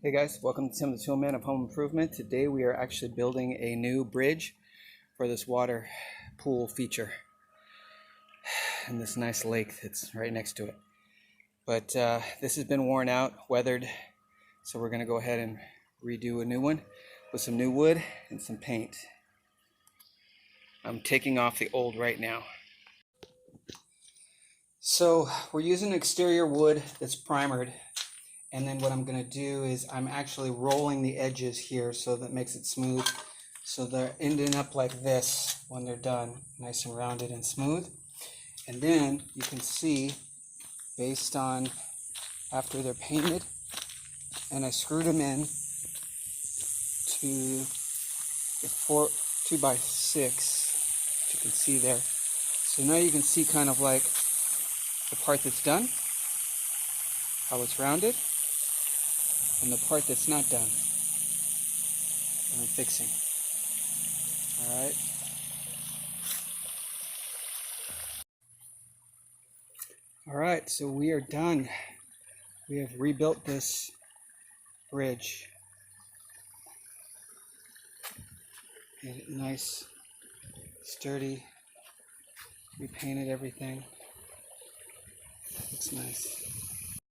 Hey guys, welcome to Tim the Toolman of Home Improvement. Today we are actually building a new bridge for this water pool feature and this nice lake that's right next to it. But this has been worn out, weathered, so we're going to go ahead and redo a new one with some new wood and some paint. I'm taking off the old right now. So we're using exterior wood that's primered. And then what I'm going to do is I'm actually rolling the edges here so that makes it smooth. So they're ending up like this when they're done, nice and rounded and smooth. And then you can see, based on after they're painted, and I screwed them in to the 2x6, which you can see there. So now you can see kind of like the part that's done, how it's rounded, and the part that's not done, and I'm fixing. Alright. Alright, so we are done. We have rebuilt this bridge. Made it nice, sturdy. Repainted everything. Looks nice.